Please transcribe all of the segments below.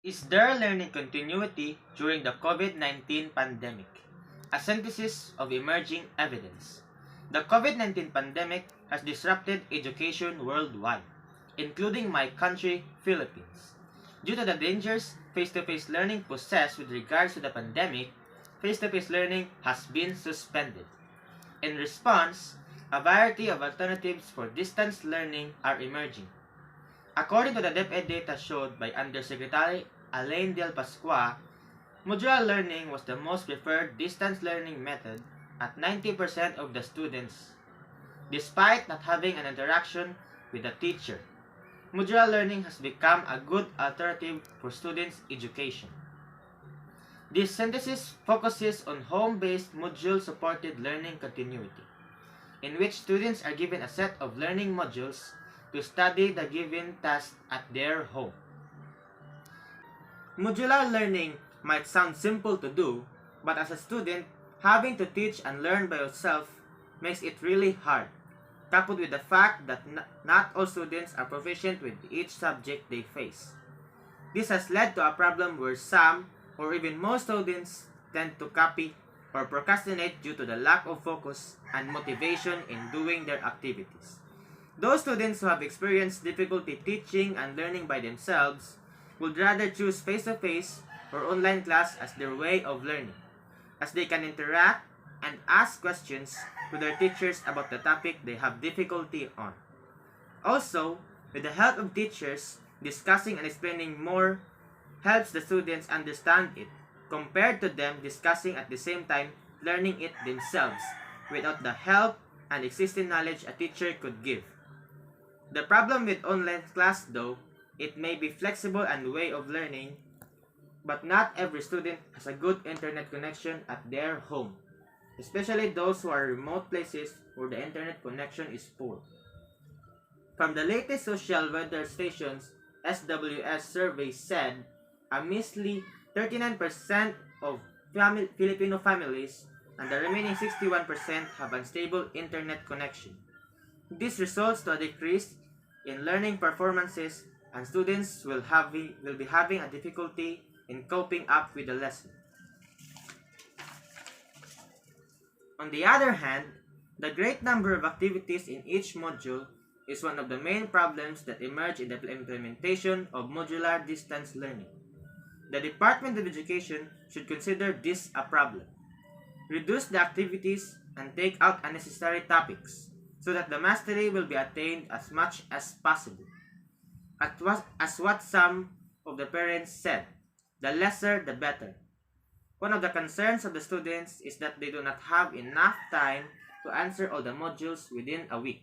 Is there learning continuity during the COVID-19 pandemic? A synthesis of emerging evidence. The COVID-19 pandemic has disrupted education worldwide, including my country, Philippines. Due to the dangers face-to-face learning possess with regards to the pandemic, face-to-face learning has been suspended. In response, a variety of alternatives for distance learning are emerging. According to the DepEd data showed by Undersecretary Alain Del Pascua, modular learning was the most preferred distance learning method at 90% of the students, despite not having an interaction with the teacher. Modular learning has become a good alternative for students' education. This synthesis focuses on home-based module-supported learning continuity, in which students are given a set of learning modules to study the given task at their home. Modular learning might sound simple to do, but as a student, having to teach and learn by yourself makes it really hard, coupled with the fact that not all students are proficient with each subject they face. This has led to a problem where some, or even most students, tend to copy or procrastinate due to the lack of focus and motivation in doing their activities. Those students who have experienced difficulty teaching and learning by themselves would rather choose face-to-face or online class as their way of learning, as they can interact and ask questions to their teachers about the topic they have difficulty on. Also, with the help of teachers, discussing and explaining more helps the students understand it, compared to them discussing at the same time learning it themselves, without the help and existing knowledge a teacher could give. The problem with online class though, it may be flexible and way of learning, but not every student has a good internet connection at their home, especially those who are remote places where the internet connection is poor. From the latest social weather station's SWS survey said, a measly 39% of Filipino families and the remaining 61% have unstable internet connection. This results to a decrease in learning performances and students will be having a difficulty in coping up with the lesson. On the other hand, the great number of activities in each module is one of the main problems that emerge in the implementation of modular distance learning. The Department of Education should consider this a problem. Reduce the activities and take out unnecessary topics so that the mastery will be attained as much as possible. As what some of the parents said, the lesser the better. One of the concerns of the students is that they do not have enough time to answer all the modules within a week.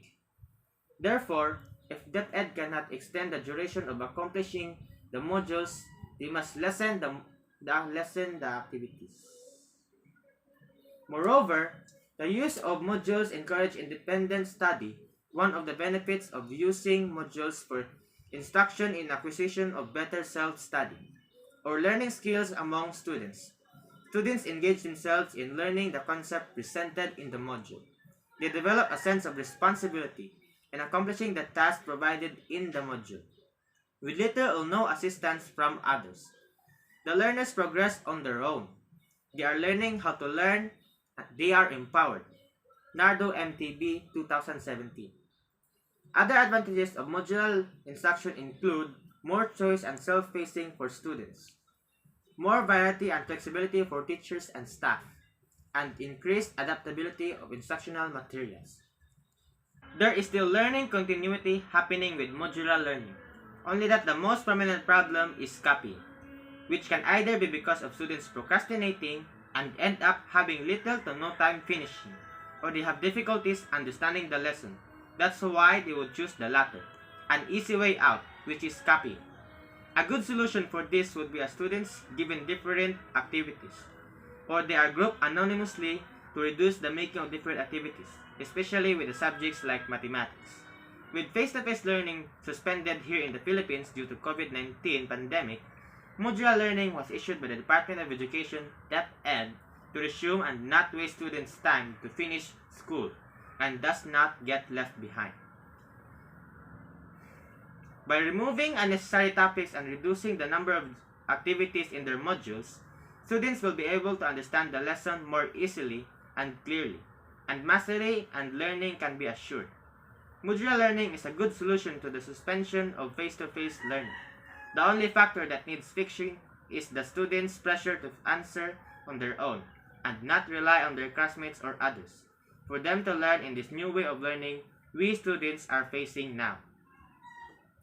Therefore, if DepEd cannot extend the duration of accomplishing the modules, they must lessen the activities. Moreover, the use of modules encourage independent study. One of the benefits of using modules for instruction in acquisition of better self-study or learning skills among students. Students engage themselves in learning the concept presented in the module. They develop a sense of responsibility in accomplishing the task provided in the module, with little or no assistance from others. The learners progress on their own. They are learning how to learn, and they are empowered. Nardo MTB 2017. Other advantages of modular instruction include more choice and self-pacing for students, more variety and flexibility for teachers and staff, and increased adaptability of instructional materials. There is still learning continuity happening with modular learning, only that the most prominent problem is copying, which can either be because of students procrastinating and end up having little to no time finishing, or they have difficulties understanding the lesson. That's why they would choose the latter, an easy way out, which is copying. A good solution for this would be a students given different activities, or they are grouped anonymously to reduce the making of different activities, especially with the subjects like mathematics. With face-to-face learning suspended here in the Philippines due to COVID-19 pandemic, modular learning was issued by the Department of Education, DepEd, to resume and not waste students' time to finish school, and thus not get left behind. By removing unnecessary topics and reducing the number of activities in their modules, students will be able to understand the lesson more easily and clearly, and mastery and learning can be assured. Modular learning is a good solution to the suspension of face-to-face learning. The only factor that needs fixing is the students' pressure to answer on their own and not rely on their classmates or others for them to learn in this new way of learning we students are facing now.